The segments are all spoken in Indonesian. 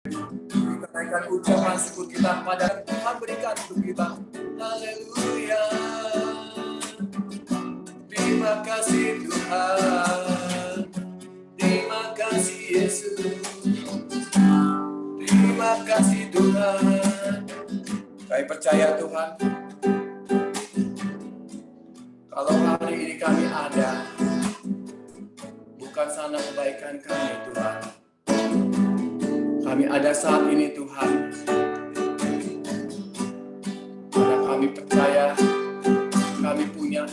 Kita naikkan ucapan syukur kita pada Tuhan berikan untuk kita. Haleluya. Terima kasih Tuhan. Terima kasih Yesus. Terima kasih Tuhan. Kami percaya Tuhan, kalau hari ini kami ada, bukan karena kebaikan kami Tuhan. Kami ada saat ini Tuhan, karena kami percaya kami punya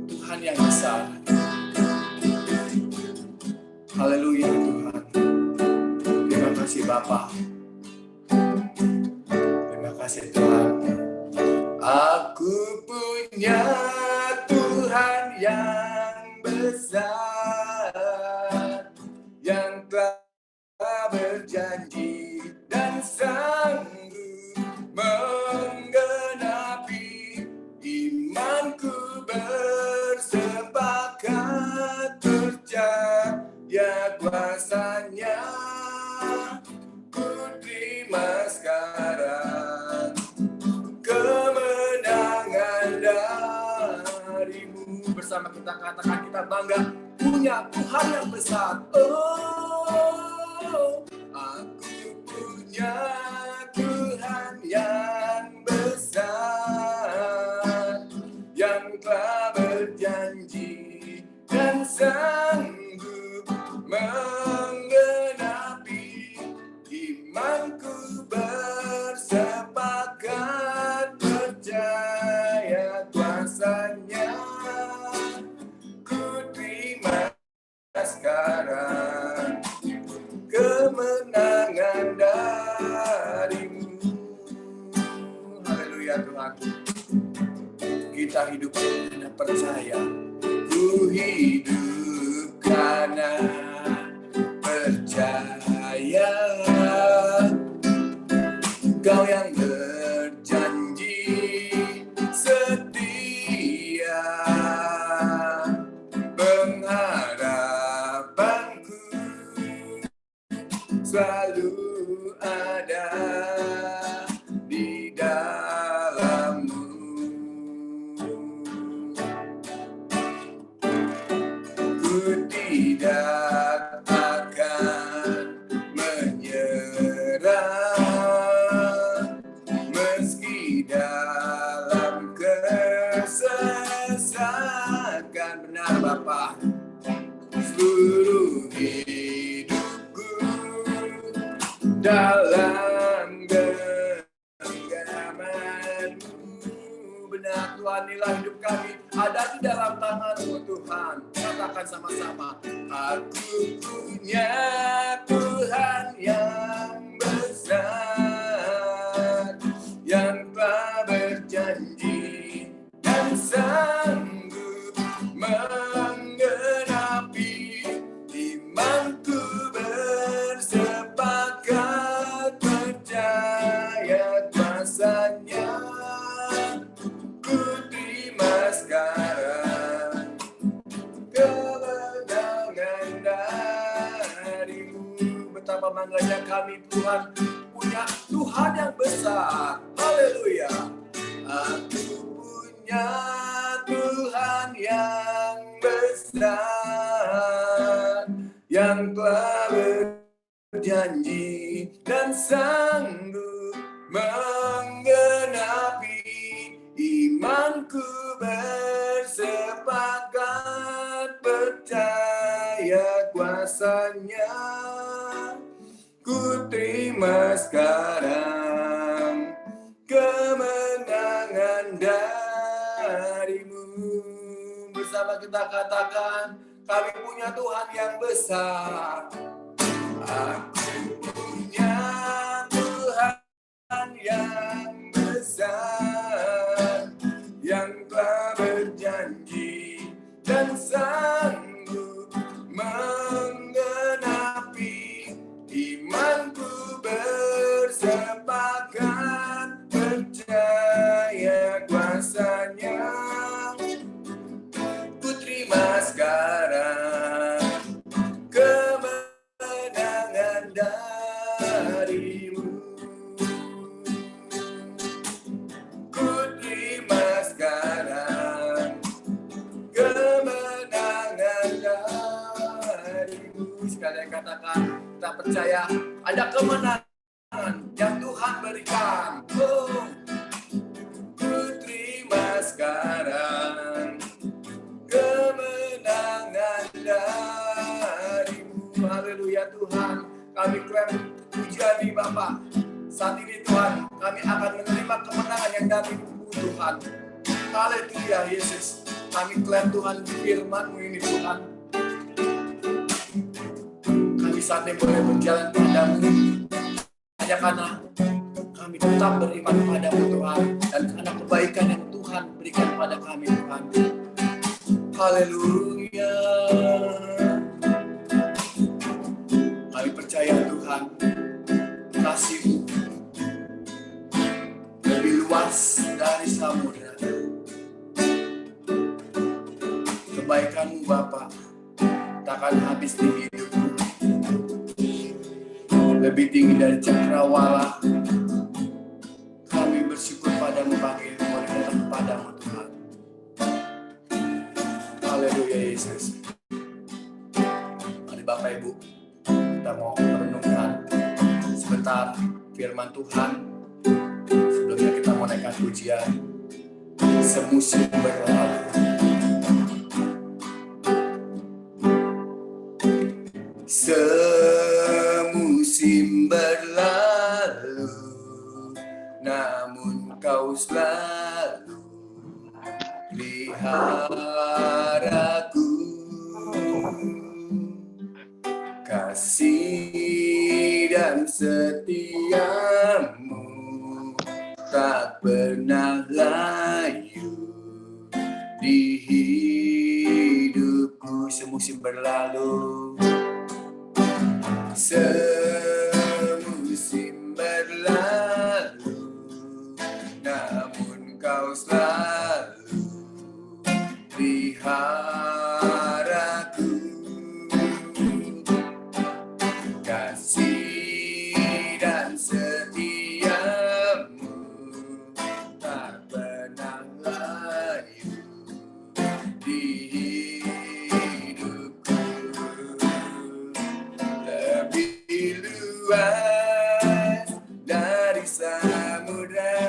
Tuhan yang besar. Haleluya Tuhan. Terima kasih Bapa. Terima kasih Tuhan. Aku punya Tuhan yang besar, yang telah berjanji dan sanggup menggenapi imanku, bersepakat percaya kuasanya. Ku terima sekarang kemenangan darimu. Bersama kita katakan, kita bangga punya Tuhan yang besar. Oh, aku punya Tuhan yang besar, yang telah berjanji dan sanggup menggenapi imanku, bersepakat percaya kuasanya. Ku terima sekarang kemenangan darimu. Haleluya Tuhan. Kita hidup karena percaya. Ku hidup karena percaya. Kau yang berjanji setia, pengharapanku selalu ada di dalammu. Ku tidak akan menyerah, meski dalam kesesakan. Benar Bapa. Seluruh hidupku dalam genggamanmu. Benar Tuhan, inilah hidup kami ada di dalam tangan-Mu Tuhan. Katakan sama-sama. Aku punya Tuhan yang besar, yang telah berjanji dan sanggup menggenapi imanku, bersepakat percaya kuasanya. Ku terima sekarang kemenangan darimu. Betapa bangganya kami Tuhan punya Tuhan yang besar. Haleluya. Aku punya Tuhan yang besar, yang telah berjanji dan sanggup menggenapi imanku, bersepakat percaya kuasanya. Ku terima sekarang kemenangan darimu. Bersama kita katakan, kami punya Tuhan yang besar. Aku punya Tuhan yang besar, yang telah berjanji dan sanggup menggenapi imanku, bersepakat percaya kuasanya. Ku terima sekarang kemenangan dari ada kemenangan yang Tuhan berikan. Oh, ku terima sekarang kemenangan darimu. Haleluya Tuhan, kami klaim pujian di Bapa. Saat ini Tuhan, kami akan menerima kemenangan yang darimu Tuhan. Haleluya Yesus, kami klaim Tuhan firman-Mu ini Tuhan. Kami saat ini boleh berjalan padamu hanya karena kami tetap beriman padamu Tuhan, dan karena kebaikan yang Tuhan berikan pada kami Tuhan. Haleluya. Kami percaya Tuhan, kasih-Mu lebih luas dari samudera. Kebaikan-Mu Bapa takkan habis di hidupku, lebih tinggi dari cakrawala. Kami bersyukur padamu pagi ini boleh datang kepadamu Tuhan. Haleluya Yesus. Mari Bapak Ibu, kita mau merenungkan sebentar firman Tuhan. Sebelumnya kita mau naikkan pujian Semusim Berlalu. Semusim berlalu, namun Kau selalu peliharaku. Kasih dan setiamu tak pernah layu di hidupku. Semusim berlalu, semusim berlalu, namun Kau selalu peliharaku. Kasih dan setiamu tak pernah layu di hidupku. Lebih luas dari samudra,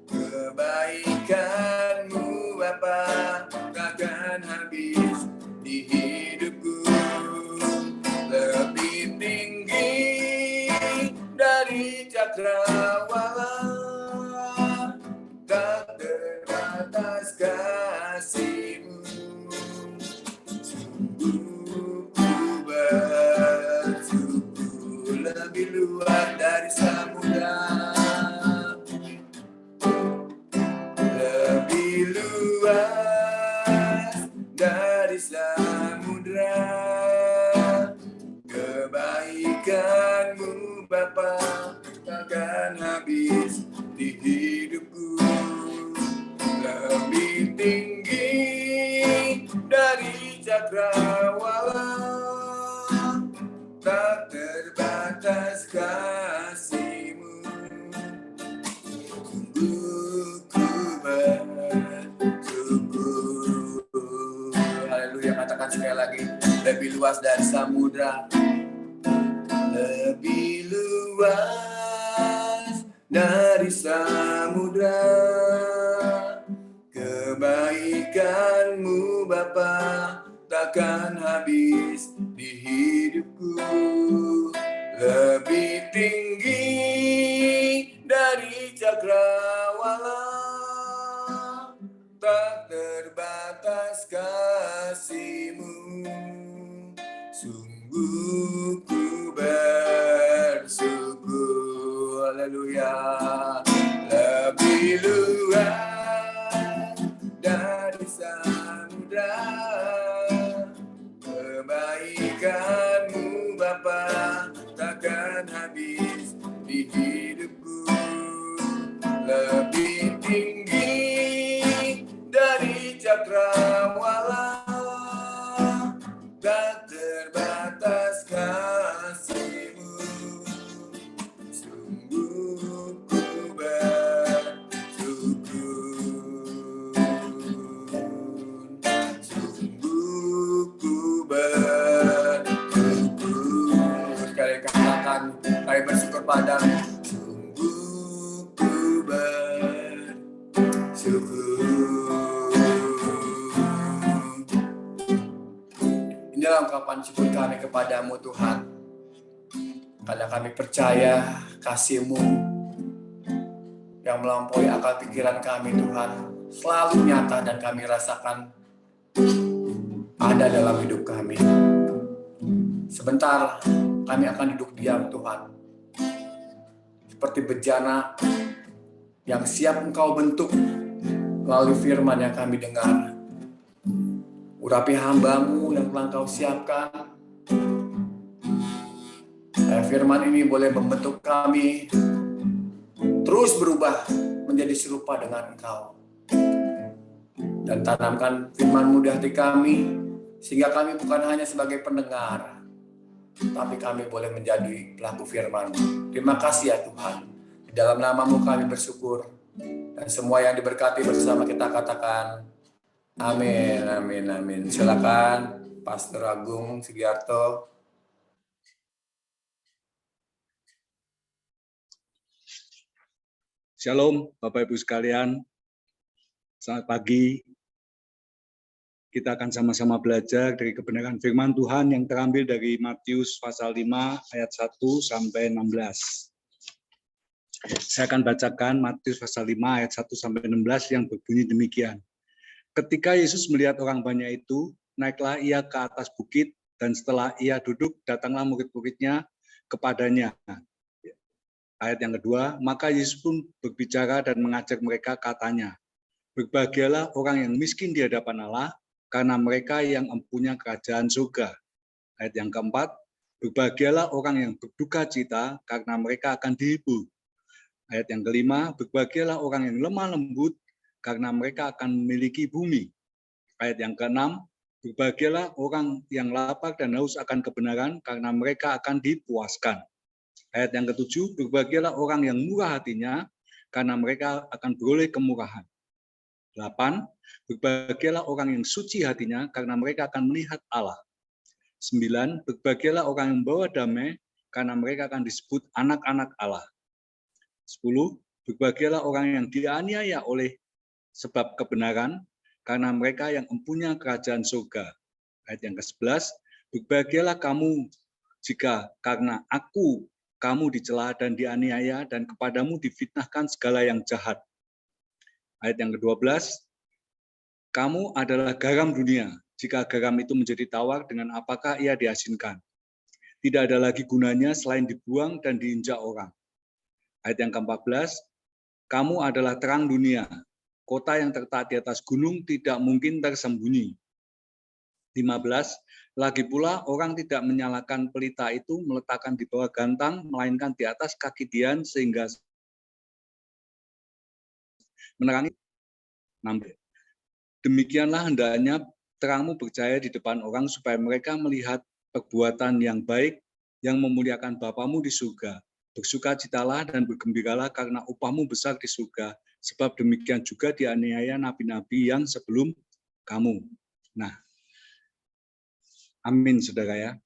kebaikan-Mu Bapa takkan habis di hidupku. Lebih tinggi dari cakrawala, tak terbatas kasih-Mu. Sungguh ku bersyukur, lebih luas dari samudra, lebih luas dari samudra. Kebaikan-Mu Bapa takkan habis di hidupku. Lebih tinggi dari cakrawala, tak terbatas kasih-Mu. Sungguh ku bersyukur. Haleluya, katakan sekali lagi. Lebih luas dari samudra, lebih luas dari samudra. Kebaikan-Mu Bapa takkan habis di hidupku. Lebih tinggi dari cakrawala, tak terbatas kasih-Mu. Sungguh ku bersyukur. Haleluya. Lebih luas dari samudra, kebaikan-Mu Bapa takkan habis di hidupku. Lebih tinggi dari cakrawala, tak terbatas kasih-Mu. Sungguh ku bersyukur. Sungguh ku bersyukur. Sekali Tuhan, kami bersyukur padamu. Sungguh ku bersyukur. Inilah ungkapan syukur kami kepadamu Tuhan, karena kami percaya kasih-Mu yang melampaui akal pikiran kami Tuhan selalu nyata dan kami rasakan ada dalam hidup kami. Sebentar kami akan duduk diam Tuhan, seperti bejana yang siap Engkau bentuk melalui firman yang kami dengar. Urapi hamba-Mu yang telah Engkau siapkan, firman ini boleh membentuk kami terus berubah menjadi serupa dengan Engkau. Dan tanamkan firman-Mu di hati kami, sehingga kami bukan hanya sebagai pendengar, tapi kami boleh menjadi pelaku firman-Mu. Terima kasih ya Tuhan. Di dalam nama-Mu kami bersyukur. Dan semua yang diberkati bersama kita katakan, amin, amin, amin. Silakan Pastor Agung Sugiarto. Shalom Bapak Ibu sekalian, selamat pagi. Kita akan sama-sama belajar dari kebenaran firman Tuhan yang terambil dari Matius pasal 5 ayat 1 sampai 16. Saya akan bacakan Matius pasal 5 ayat 1 sampai 16 yang berbunyi demikian. Ketika Yesus melihat orang banyak itu, naiklah ia ke atas bukit, dan setelah ia duduk, datanglah murid-muridnya kepadanya. Ayat yang kedua, maka Yesus pun berbicara dan mengajak mereka, katanya, berbahagialah orang yang miskin di hadapan Allah, karena mereka yang empunya kerajaan surga. Ayat yang keempat, berbahagialah orang yang berduka cita, karena mereka akan dihibur. Ayat yang kelima, berbahagialah orang yang lemah lembut, karena mereka akan memiliki bumi. Ayat yang keenam, berbahagialah orang yang lapar dan haus akan kebenaran, karena mereka akan dipuaskan. Ayat yang ketujuh, berbahagialah orang yang murah hatinya, karena mereka akan beroleh kemurahan. 8. Berbahagialah orang yang suci hatinya, karena mereka akan melihat Allah. 9. Berbahagialah orang yang membawa damai, karena mereka akan disebut anak-anak Allah. 10. Berbahagialah orang yang dianiaya oleh sebab kebenaran, karena mereka yang empunya kerajaan surga. Ayat yang ke-11, berbahagialah kamu jika karena aku kamu dicela dan dianiaya, dan kepadamu difitnahkan segala yang jahat. Ayat yang ke-12, kamu adalah garam dunia. Jika garam itu menjadi tawar, dengan apakah ia diasinkan? Tidak ada lagi gunanya selain dibuang dan diinjak orang. Ayat yang ke-14, kamu adalah terang dunia. Kota yang terletak di atas gunung tidak mungkin tersembunyi. 15, lagi pula orang tidak menyalakan pelita itu, meletakkan di bawah gantang, melainkan di atas kaki dian, sehingga menerangi. 16. Demikianlah hendaknya terangmu bercahaya di depan orang, supaya mereka melihat perbuatan yang baik, yang memuliakan Bapamu di surga. Bersukacitalah dan bergembiralah, karena upahmu besar di surga, sebab demikian juga dianiaya nabi-nabi yang sebelum kamu. Nah, amin, saudara ya.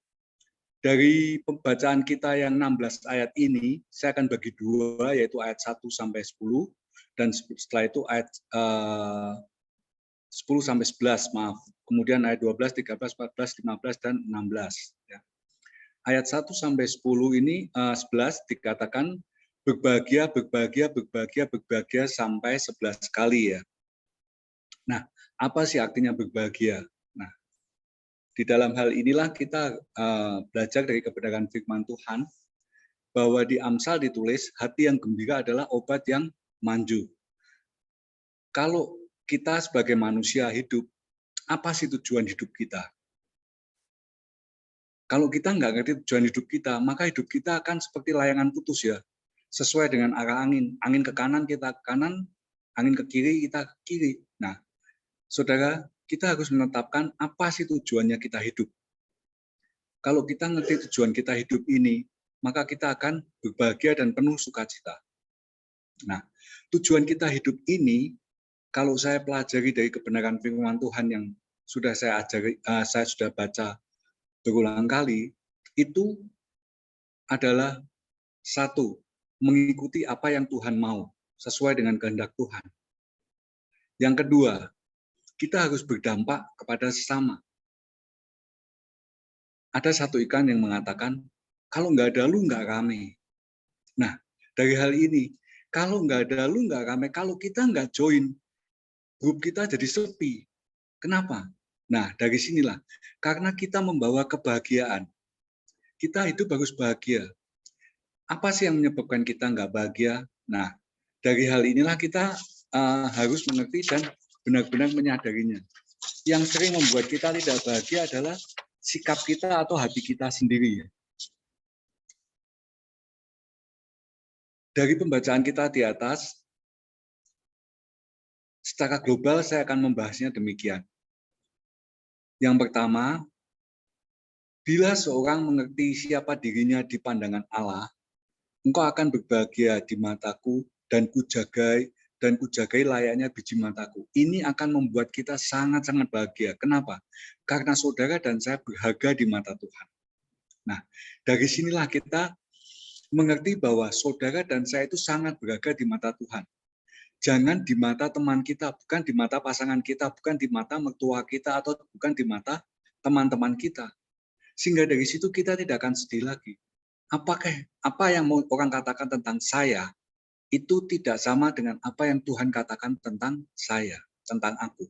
Dari pembacaan kita yang 16 ayat ini, saya akan bagi dua, yaitu ayat 1 sampai 10, dan setelah itu ayat 10 sampai 11, maaf. Kemudian ayat 12, 13, 14, 15, dan 16. Ya. Ayat 1 sampai 10 ini, 11 dikatakan berbahagia, berbahagia, berbahagia, berbahagia sampai 11 kali ya. Nah, apa sih artinya berbahagia? Nah, di dalam hal inilah kita belajar dari kebenaran firman Tuhan, bahwa di Amsal ditulis, hati yang gembira adalah obat yang manjur. Kalau kita sebagai manusia hidup, apa sih tujuan hidup kita? Kalau kita nggak ngerti tujuan hidup kita, maka hidup kita akan seperti layangan putus ya, sesuai dengan arah angin. Angin ke kanan kita ke kanan, angin ke kiri kita ke kiri. Nah, saudara, kita harus menetapkan apa sih tujuannya kita hidup. Kalau kita ngerti tujuan kita hidup ini, maka kita akan berbahagia dan penuh sukacita. Nah, tujuan kita hidup ini, kalau saya pelajari dari kebenaran firman Tuhan yang sudah saya sudah baca berulang kali, itu adalah satu, mengikuti apa yang Tuhan mau, sesuai dengan kehendak Tuhan. Yang kedua, kita harus berdampak kepada sesama. Ada satu ikan yang mengatakan, kalau nggak ada lu nggak rame. Nah, dari hal ini, kalau nggak ada lu nggak rame, kalau kita nggak join, grup kita jadi sepi. Kenapa? Nah, dari sinilah, karena kita membawa kebahagiaan. Kita hidup harus bahagia. Apa sih yang menyebabkan kita nggak bahagia? Nah, dari hal inilah kita harus mengerti dan benar-benar menyadarinya. Yang sering membuat kita tidak bahagia adalah sikap kita atau hati kita sendiri. Dari pembacaan kita di atas, secara global saya akan membahasnya demikian. Yang pertama, bila seorang mengerti siapa dirinya di pandangan Allah, engkau akan berbahagia di mataku dan kujagai layaknya biji mataku. Ini akan membuat kita sangat-sangat bahagia. Kenapa? Karena saudara dan saya berharga di mata Tuhan. Nah, dari sinilah kita mengerti bahwa saudara dan saya itu sangat berharga di mata Tuhan. Jangan di mata teman kita, bukan di mata pasangan kita, bukan di mata mertua kita, atau bukan di mata teman-teman kita. Sehingga dari situ kita tidak akan sedih lagi. Apakah apa yang mau orang katakan tentang saya itu tidak sama dengan apa yang Tuhan katakan tentang saya, tentang aku.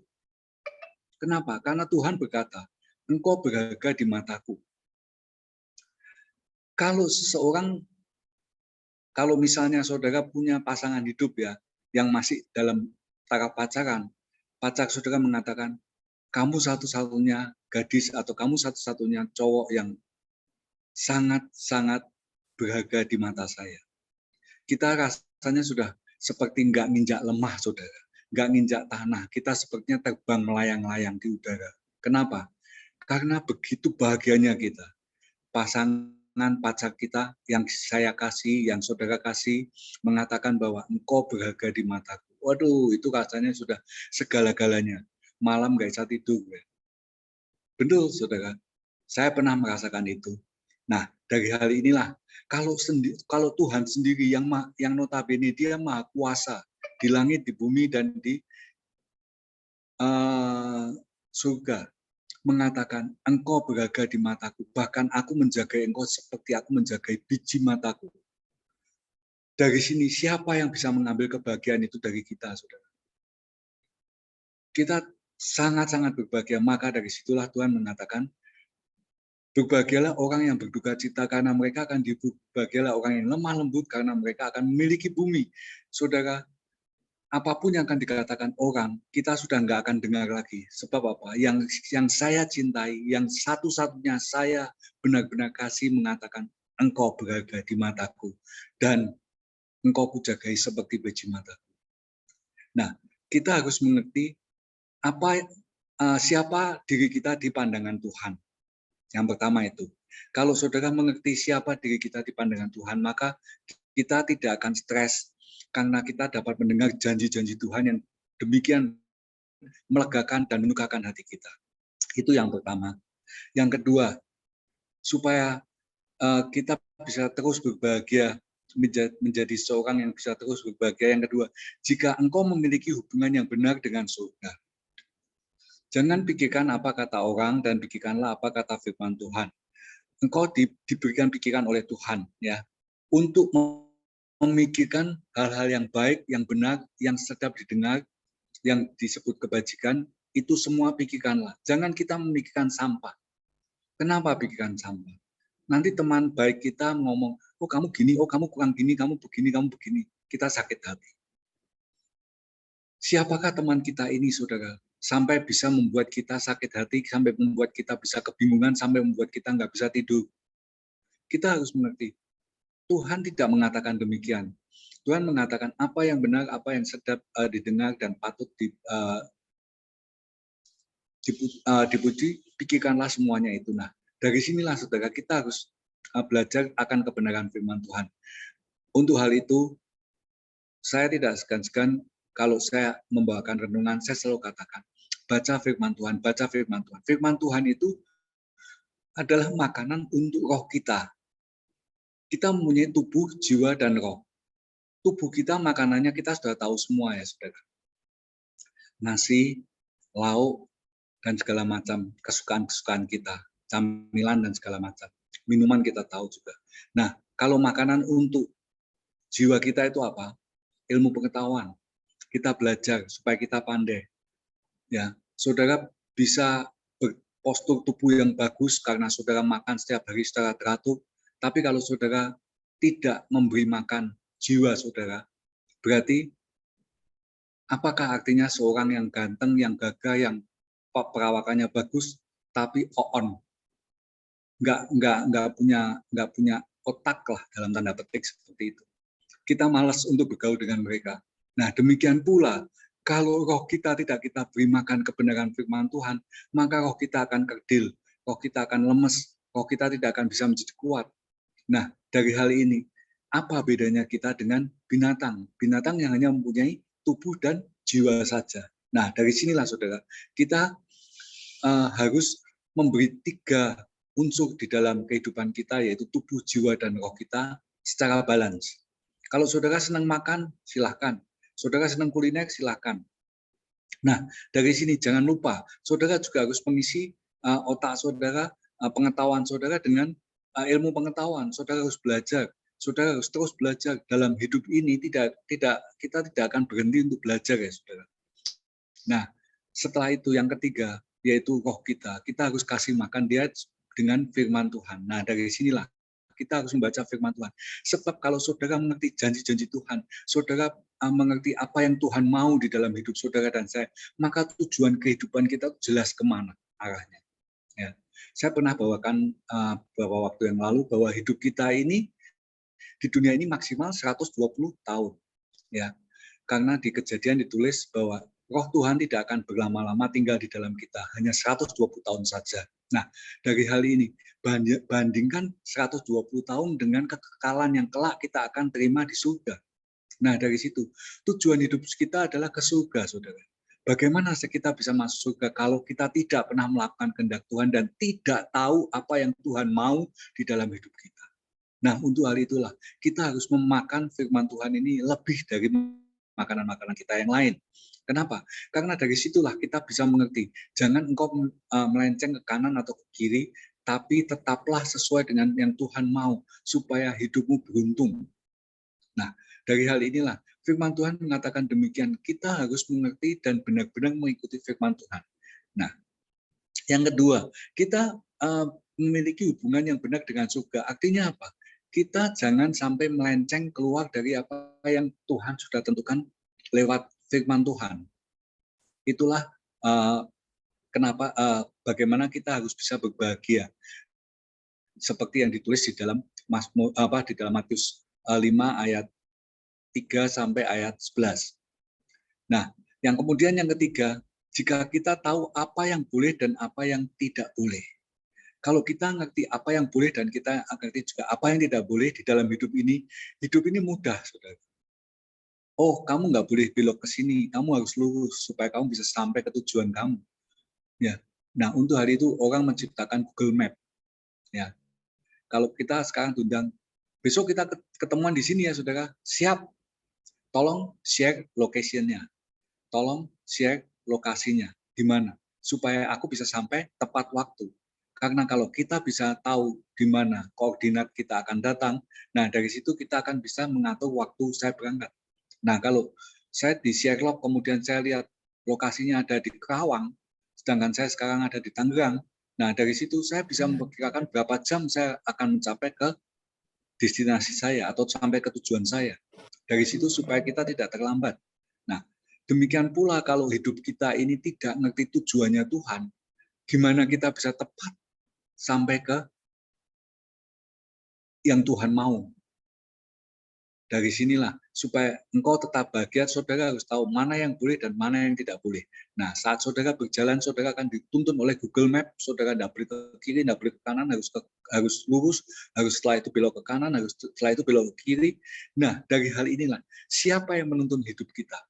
Kenapa? Karena Tuhan berkata, engkau berharga di mataku. Kalau seseorang, kalau misalnya saudara punya pasangan hidup ya, yang masih dalam taraf pacaran, pacar saudara mengatakan, kamu satu-satunya gadis atau kamu satu-satunya cowok yang sangat-sangat berharga di mata saya. Kita rasanya sudah seperti nggak nginjak lemah, saudara. Nggak nginjak tanah. Kita sepertinya terbang melayang-layang di udara. Kenapa? Karena begitu bahagianya kita. Pasangan pacar kita yang saya kasih, yang saudara kasih, mengatakan bahwa engkau berharga di mataku. Waduh, itu rasanya sudah segala-galanya. Malam nggak bisa tidur. Betul, saudara. Saya pernah merasakan itu. Nah, dari hal inilah, kalau Tuhan sendiri yang notabene dia maha kuasa di langit, di bumi, dan di surga, mengatakan, engkau berharga di mataku, bahkan aku menjaga engkau seperti aku menjaga biji mataku. Dari sini, siapa yang bisa mengambil kebahagiaan itu dari kita, saudara? Kita sangat-sangat berbahagia, maka dari situlah Tuhan mengatakan, berbahagialah orang yang berduka cita karena mereka akan berbahagialah orang yang lemah lembut karena mereka akan memiliki bumi. Saudara, apapun yang akan dikatakan orang, kita sudah nggak akan dengar lagi. Sebab apa? Yang saya cintai, yang satu-satunya saya benar-benar kasih mengatakan, engkau berharga di mataku dan engkau kujagai seperti biji mataku. Nah, kita harus mengerti siapa diri kita di pandangan Tuhan. Yang pertama itu, kalau saudara mengerti siapa diri kita di pandangan Tuhan, maka kita tidak akan stres karena kita dapat mendengar janji-janji Tuhan yang demikian melegakan dan menukarkan hati kita. Itu yang pertama. Yang kedua, supaya kita bisa terus berbahagia, menjadi seorang yang bisa terus berbahagia. Yang kedua, jika engkau memiliki hubungan yang benar dengan surga, jangan pikirkan apa kata orang dan pikirkanlah apa kata firman Tuhan. Engkau diberikan pikiran oleh Tuhan ya untuk memikirkan hal-hal yang baik, yang benar, yang sedap didengar, yang disebut kebajikan, itu semua pikirkanlah. Jangan kita memikirkan sampah. Kenapa pikirkan sampah? Nanti teman baik kita ngomong, oh kamu gini, oh kamu kurang gini, kamu begini, kamu begini. Kita sakit hati. Siapakah teman kita ini, saudara? Sampai bisa membuat kita sakit hati, sampai membuat kita bisa kebingungan, sampai membuat kita nggak bisa tidur. Kita harus mengerti, Tuhan tidak mengatakan demikian. Tuhan mengatakan apa yang benar, apa yang sedap didengar dan patut dipuji, pikirkanlah semuanya itu. Nah, dari sinilah saudara kita harus belajar akan kebenaran firman Tuhan. Untuk hal itu, saya tidak segan-segan kalau saya membawakan renungan, saya selalu katakan, baca firman Tuhan, baca firman Tuhan. Firman Tuhan itu adalah makanan untuk roh kita. kita mempunyai tubuh, jiwa, dan roh. Tubuh kita makanannya kita sudah tahu semua ya saudara. Nasi, lauk, dan segala macam kesukaan-kesukaan kita. Camilan dan segala macam. Minuman kita tahu juga. Nah, kalau makanan untuk jiwa kita itu apa? Ilmu pengetahuan. Kita belajar supaya kita pandai. Ya, saudara bisa berpostur tubuh yang bagus karena saudara makan setiap hari secara teratur. Tapi kalau saudara tidak memberi makan jiwa saudara, berarti apakah artinya seorang yang ganteng, yang gagah, yang perawakannya bagus, tapi on, nggak punya otak lah dalam tanda petik seperti itu. Kita malas untuk bergaul dengan mereka. Nah, demikian pula kalau roh kita tidak kita beri makan kebenaran firman Tuhan, maka roh kita akan kerdil, roh kita akan lemes, roh kita tidak akan bisa menjadi kuat. Nah, dari hal ini, apa bedanya kita dengan binatang? Binatang yang hanya mempunyai tubuh dan jiwa saja. Nah, dari sinilah saudara, kita harus memberi 3 unsur di dalam kehidupan kita, yaitu tubuh, jiwa, dan roh kita secara balance. Kalau saudara senang makan, silahkan. Saudara senang kuliner, silahkan. Nah, dari sini jangan lupa, saudara juga harus mengisi otak saudara, pengetahuan saudara dengan ilmu pengetahuan. Saudara harus belajar. Saudara harus terus belajar dalam hidup ini. Kita tidak akan berhenti untuk belajar ya saudara. Nah, setelah itu yang ketiga, yaitu roh kita. Kita harus kasih makan dia dengan firman Tuhan. Nah, dari sinilah kita harus membaca firman Tuhan. Sebab kalau saudara mengerti janji-janji Tuhan, saudara mengerti apa yang Tuhan mau di dalam hidup saudara dan saya, maka tujuan kehidupan kita jelas kemana arahnya. Ya. Saya pernah bawakan beberapa waktu yang lalu bahwa hidup kita ini di dunia ini maksimal 120 tahun. Ya. Karena di Kejadian ditulis bahwa roh Tuhan tidak akan berlama-lama tinggal di dalam kita, hanya 120 tahun saja. Nah, dari hal ini, bandingkan 120 tahun dengan kekekalan yang kelak kita akan terima di surga. Nah, dari situ, tujuan hidup kita adalah ke surga, saudara. Bagaimana kita bisa masuk surga kalau kita tidak pernah melakukan kehendak Tuhan dan tidak tahu apa yang Tuhan mau di dalam hidup kita. Nah, untuk hal itulah, kita harus memakan firman Tuhan ini lebih dari makanan-makanan kita yang lain. Kenapa? Karena dari situlah kita bisa mengerti. Jangan engkau melenceng ke kanan atau ke kiri, tapi tetaplah sesuai dengan yang Tuhan mau, supaya hidupmu beruntung. Nah, dari hal inilah, firman Tuhan mengatakan demikian. Kita harus mengerti dan benar-benar mengikuti firman Tuhan. Nah, yang kedua, kita memiliki hubungan yang benar dengan surga. Artinya apa? Kita jangan sampai melenceng keluar dari apa yang Tuhan sudah tentukan lewat firman Tuhan. Itulah kenapa bagaimana kita harus bisa berbahagia. Seperti yang ditulis di dalam Matius 5 ayat 3 sampai ayat 11. Nah, yang kemudian yang ketiga, jika kita tahu apa yang boleh dan apa yang tidak boleh. Kalau kita ngerti apa yang boleh dan kita ngerti juga apa yang tidak boleh di dalam hidup ini mudah, saudara. Oh, kamu nggak boleh belok ke sini, kamu harus lurus supaya kamu bisa sampai ke tujuan kamu. Ya. Nah, untuk hari itu orang menciptakan Google Map. Ya. Kalau kita sekarang diundang, besok kita ketemuan di sini ya, saudara. Siap. Tolong share location-nya. Tolong share lokasinya. Di mana? Supaya aku bisa sampai tepat waktu. Karena kalau kita bisa tahu di mana koordinat kita akan datang, nah dari situ kita akan bisa mengatur waktu saya berangkat. Nah, kalau saya di Sherlock, kemudian saya lihat lokasinya ada di Kerawang, sedangkan saya sekarang ada di Tangerang, nah dari situ saya bisa memperkirakan berapa jam saya akan mencapai ke destinasi saya atau sampai ke tujuan saya. Dari situ supaya kita tidak terlambat. Nah, demikian pula kalau hidup kita ini tidak ngerti tujuannya Tuhan, gimana kita bisa tepat sampai ke yang Tuhan mau. Dari sinilah, supaya engkau tetap bahagia, saudara harus tahu mana yang boleh dan mana yang tidak boleh. Nah, saat saudara berjalan, saudara akan dituntun oleh Google Map, saudara tidak boleh ke kiri, tidak boleh ke kanan, harus lurus, harus setelah itu belok ke kanan, harus setelah itu belok ke kiri. Nah, dari hal inilah, siapa yang menuntun hidup kita?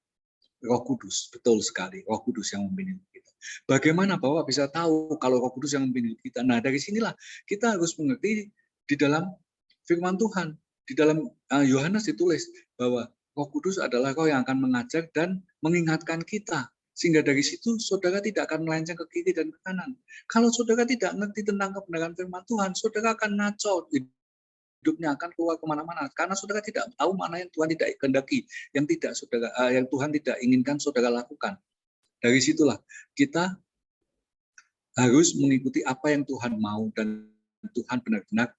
Roh Kudus, betul sekali, Roh Kudus yang memimpin kita. Bagaimana Bapak bisa tahu kalau Roh Kudus yang memimpin kita? Nah, dari sinilah kita harus mengerti di dalam firman Tuhan. Di dalam Yohanes ditulis bahwa Roh Kudus adalah Roh yang akan mengajar dan mengingatkan kita. Sehingga dari situ saudara tidak akan melenceng ke kiri dan ke kanan. Kalau saudara tidak ngerti tentang kebenaran firman Tuhan, saudara akan ngaco, hidupnya akan keluar kemana-mana. Karena saudara tidak tahu mana yang Tuhan tidak kehendaki, yang Tuhan tidak inginkan saudara lakukan. Dari situlah kita harus mengikuti apa yang Tuhan mau dan Tuhan benar-benar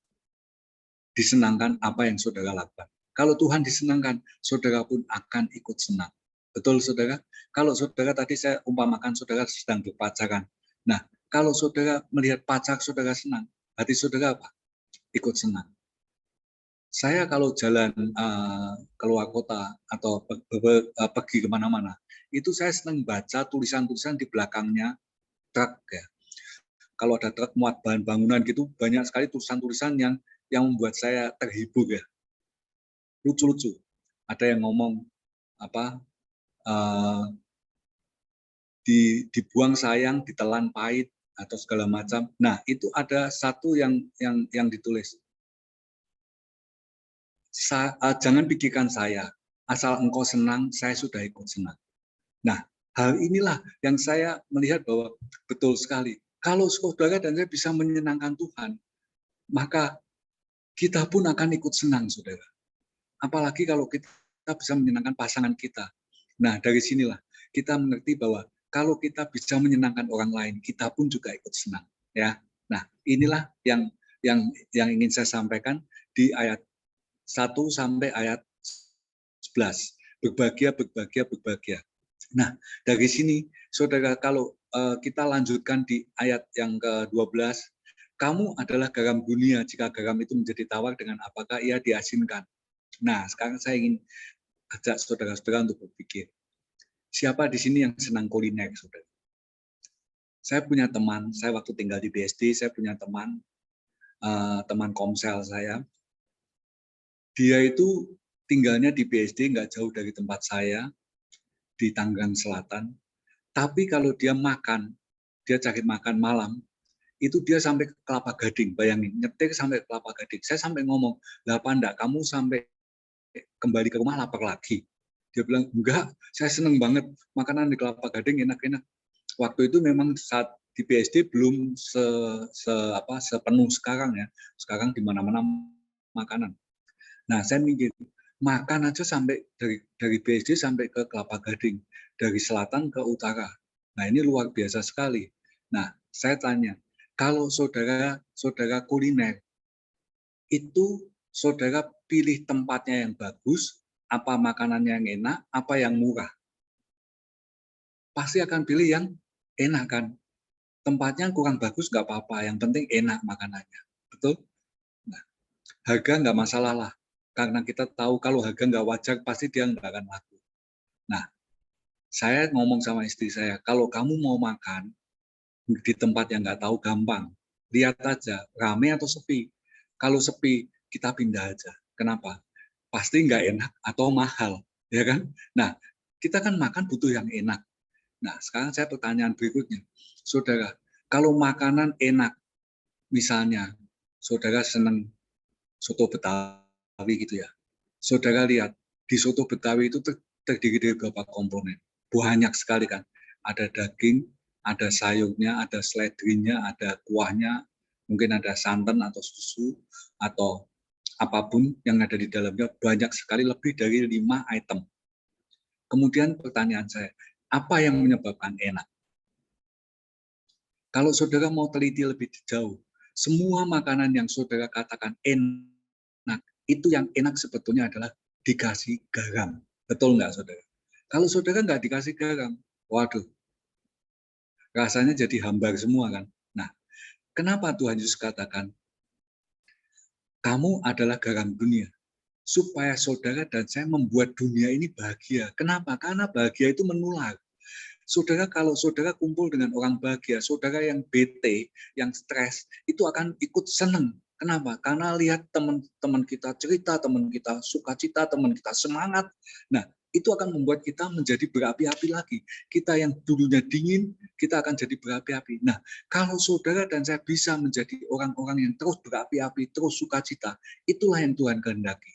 disenangkan apa yang saudara lakukan. Kalau Tuhan disenangkan, saudara pun akan ikut senang. Betul, saudara? Kalau saudara tadi saya umpamakan saudara sedang berpacaran. Nah, kalau saudara melihat pacar saudara senang, hati saudara apa? Ikut senang. Saya kalau jalan keluar kota atau pergi kemana-mana, itu saya senang baca tulisan-tulisan di belakangnya truk ya. Kalau ada truk muat bahan bangunan gitu, banyak sekali tulisan-tulisan yang membuat saya terhibur ya. Lucu-lucu. Ada yang ngomong apa? Dibuang sayang, ditelan pahit atau segala macam. Nah, itu ada satu yang ditulis. Jangan pikirkan saya, asal engkau senang, saya sudah ikut senang. Nah, hal inilah yang saya melihat bahwa betul sekali. Kalau saudara dan saya bisa menyenangkan Tuhan, maka kita pun akan ikut senang, saudara. Apalagi kalau kita bisa menyenangkan pasangan kita. Nah, dari sinilah kita mengerti bahwa kalau kita bisa menyenangkan orang lain, kita pun juga ikut senang. Ya, nah inilah yang ingin saya sampaikan di ayat 1 sampai ayat 11. Berbahagia, berbahagia, berbahagia. Nah, dari sini, saudara, kalau kita lanjutkan di ayat yang ke-12, kamu adalah garam dunia, jika garam itu menjadi tawar, dengan apakah ia diasinkan? Nah, sekarang saya ingin ajak saudara-saudara untuk berpikir, siapa di sini yang senang kuliner, saudara? Saya punya teman, saya waktu tinggal di BSD, saya punya teman komsel saya. Dia itu tinggalnya di BSD, nggak jauh dari tempat saya, di Tangerang Selatan. Tapi kalau dia makan, dia cari makan malam, itu dia sampai ke Kelapa Gading, bayangin, nyetir sampai ke Kelapa Gading. Saya sampai ngomong, lah apa enggak, kamu sampai kembali ke rumah lapar lagi? Dia bilang, enggak, saya seneng banget, makanan di Kelapa Gading enak-enak. Waktu itu memang saat di BSD belum sepenuh sekarang ya, sekarang di mana-mana makanan. Nah, saya mikir, makan aja sampai dari BSD sampai ke Kelapa Gading, dari selatan ke utara. Nah, ini luar biasa sekali. Nah, saya tanya, kalau saudara kuliner, itu saudara pilih tempatnya yang bagus, apa makanannya yang enak, apa yang murah? Pasti akan pilih yang enak kan? Tempatnya kurang bagus nggak apa-apa, yang penting enak makanannya. Betul? Nah, harga nggak masalah lah. Karena kita tahu kalau harga nggak wajar, pasti dia nggak akan laku. Nah, saya ngomong sama istri saya, kalau kamu mau makan di tempat yang nggak tahu, gampang. Lihat aja, rame atau sepi. Kalau sepi, kita pindah aja. Kenapa? Pasti nggak enak atau mahal, ya kan? Nah, kita kan makan butuh yang enak. Nah, sekarang saya pertanyaan berikutnya. Saudara, kalau makanan enak, misalnya saudara senang soto Betawi gitu ya. Saudara lihat, di soto Betawi itu terdiri dari beberapa komponen. Banyak sekali kan. Ada daging, ada sayurnya, ada seledrinya, ada kuahnya, mungkin ada santan atau susu, atau apapun yang ada di dalamnya, banyak sekali, lebih dari 5 item. Kemudian pertanyaan saya, apa yang menyebabkan enak? Kalau saudara mau teliti lebih jauh, semua makanan yang saudara katakan enak, itu yang enak sebetulnya adalah dikasih garam. Betul nggak, saudara? Kalau saudara nggak dikasih garam, waduh, rasanya jadi hambar semua kan. Nah, kenapa Tuhan Yesus katakan, kamu adalah garam dunia, supaya saudara dan saya membuat dunia ini bahagia. Kenapa? Karena bahagia itu menular. Saudara, kalau saudara kumpul dengan orang bahagia, saudara yang bete, yang stres, itu akan ikut senang. Kenapa? Karena lihat teman-teman kita cerita, teman kita sukacita, teman kita semangat. Nah, itu akan membuat kita menjadi berapi-api lagi. Kita yang dulunya dingin, kita akan jadi berapi-api. Nah, kalau saudara dan saya bisa menjadi orang-orang yang terus berapi-api, terus sukacita, itulah yang Tuhan kehendaki.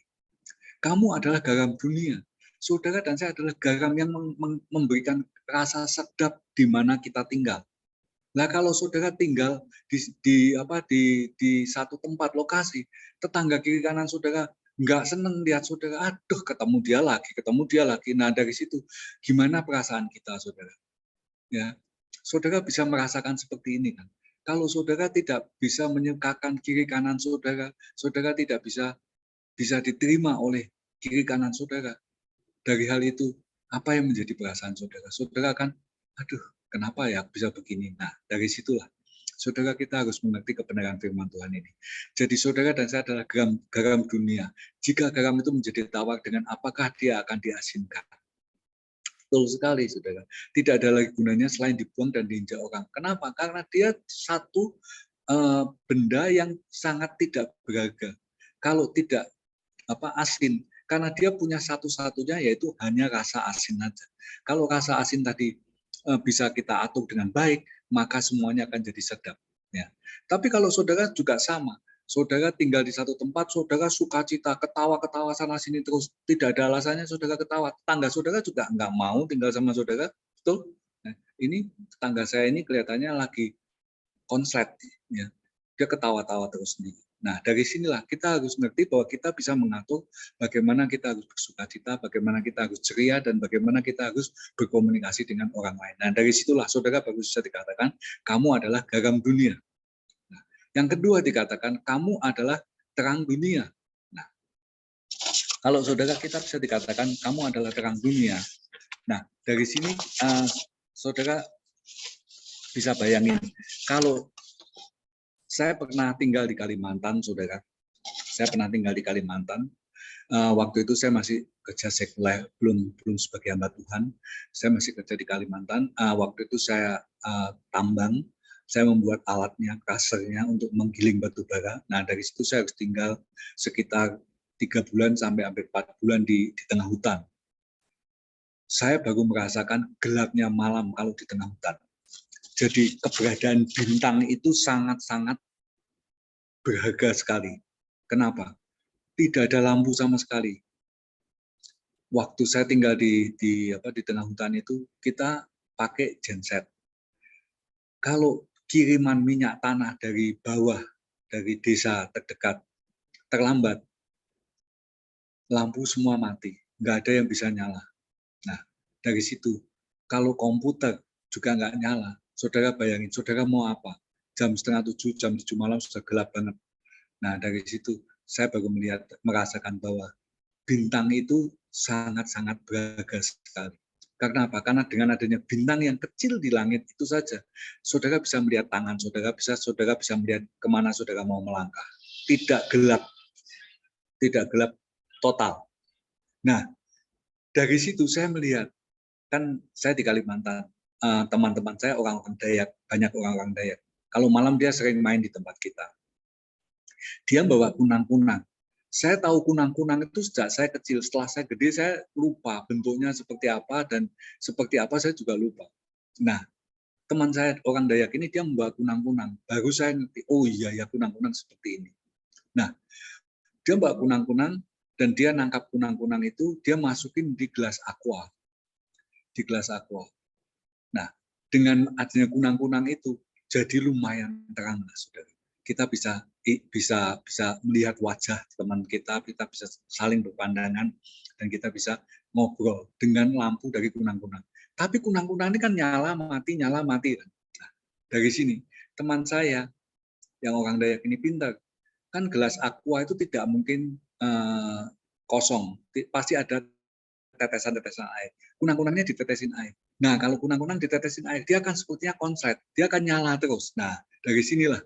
Kamu adalah garam dunia. Saudara dan saya adalah garam yang memberikan rasa sedap di mana kita tinggal. Nah, kalau saudara tinggal di satu tempat lokasi, tetangga kiri kanan saudara nggak seneng lihat saudara, aduh ketemu dia lagi. Nah, dari situ gimana perasaan kita, saudara? Ya, saudara bisa merasakan seperti ini kan? Kalau saudara tidak bisa menyukakan kiri kanan saudara, saudara tidak bisa diterima oleh kiri kanan saudara. Dari hal itu, apa yang menjadi perasaan saudara? Saudara kan, aduh, kenapa ya bisa begini? Nah, dari situlah saudara kita harus mengerti kebenaran firman Tuhan ini. Jadi saudara dan saya adalah garam dunia. Jika garam itu menjadi tawar, dengan apakah dia akan diasinkan? Betul sekali, saudara. Tidak ada lagi gunanya selain dibuang dan diinjak orang. Kenapa? Karena dia satu benda yang sangat tidak berharga. Kalau tidak asin, karena dia punya satu-satunya yaitu hanya rasa asin saja. Kalau rasa asin tadi bisa kita atur dengan baik, maka semuanya akan jadi sedap. Ya. Tapi kalau saudara juga sama, saudara tinggal di satu tempat, saudara sukacita, ketawa-ketawa sana sini terus, tidak ada alasannya saudara ketawa. Tetangga saudara juga nggak mau tinggal sama saudara, betul? Nah, ini tetangga saya ini kelihatannya lagi konslet, ya. Dia ketawa-tawa terus sendiri. Nah, dari sinilah kita harus mengerti bahwa kita bisa mengatur bagaimana kita harus bersukacita, bagaimana kita harus ceria, dan bagaimana kita harus berkomunikasi dengan orang lain. Nah, dari situlah saudara baru bisa dikatakan, kamu adalah garam dunia. Nah, yang kedua dikatakan, kamu adalah terang dunia. Nah, kalau saudara kita bisa dikatakan, kamu adalah terang dunia. Nah, dari sini saudara bisa bayangin, kalau saya pernah tinggal di Kalimantan, saudara. Saya pernah tinggal di Kalimantan. Waktu itu saya masih kerja sekuler, belum sebagai hamba Tuhan. Saya masih kerja di Kalimantan. Waktu itu saya tambang, saya membuat alatnya, crusher-nya untuk menggiling batu bara. Nah, dari situ saya harus tinggal sekitar 3 bulan sampai hampir 4 bulan di tengah hutan. Saya baru merasakan gelapnya malam kalau di tengah hutan. Jadi keberadaan bintang itu sangat-sangat berharga sekali. Kenapa? Tidak ada lampu sama sekali. Waktu saya tinggal di tengah hutan itu, kita pakai genset. Kalau kiriman minyak tanah dari bawah, dari desa terdekat, terlambat, lampu semua mati. Nggak ada yang bisa nyala. Nah, dari situ, kalau komputer juga nggak nyala, saudara bayangin, saudara mau apa? Jam 6:30, jam 7 malam sudah gelap banget. Nah, dari situ saya baru merasakan bahwa bintang itu sangat-sangat berharga sekali. Karena apa? Karena dengan adanya bintang yang kecil di langit itu saja, saudara bisa melihat tangan saudara bisa melihat kemana saudara mau melangkah. Tidak gelap total. Nah, dari situ saya melihat, kan saya di Kalimantan, teman-teman saya orang-orang Dayak, banyak orang-orang Dayak. Kalau malam dia sering main di tempat kita. Dia bawa kunang-kunang. Saya tahu kunang-kunang itu sejak saya kecil. Setelah saya gede, saya lupa bentuknya seperti apa dan seperti apa saya juga lupa. Nah, teman saya orang Dayak ini dia membawa kunang-kunang. Baru saya ngerti, oh iya ya kunang-kunang seperti ini. Nah, dia membawa kunang-kunang dan dia nangkap kunang-kunang itu, dia masukin di gelas aqua. Di gelas aqua. Nah, dengan adanya kunang-kunang itu, jadi lumayan terang, saudara. Kita bisa melihat wajah teman kita bisa saling berpandangan, dan kita bisa ngobrol dengan lampu dari kunang-kunang. Tapi kunang-kunang ini kan nyala mati. Nah, dari sini teman saya yang orang Dayak ini pintar. Kan gelas aqua itu tidak mungkin kosong, pasti ada tetesan-tetesan air. Kunang-kunangnya ditetesin air. Nah, kalau kunang-kunang ditetesin air, dia akan sepertinya konslet, dia akan nyala terus. Nah, dari sinilah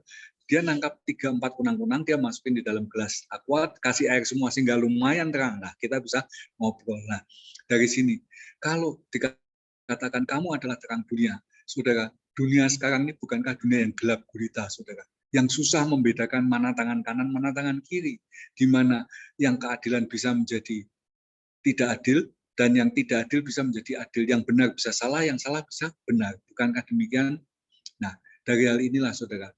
dia nangkap 3-4 kunang-kunang, dia masukin di dalam gelas aqua, kasih air semua sehingga lumayan terang. Nah, kita bisa ngobrol. Nah, dari sini, kalau dikatakan kamu adalah terang dunia, saudara, dunia sekarang ini bukankah dunia yang gelap gulita, saudara? Yang susah membedakan mana tangan kanan, mana tangan kiri, di mana yang keadilan bisa menjadi tidak adil Dan yang tidak adil bisa menjadi adil, yang benar bisa salah, yang salah bisa benar. Bukankah demikian? Nah, dari hal inilah saudara,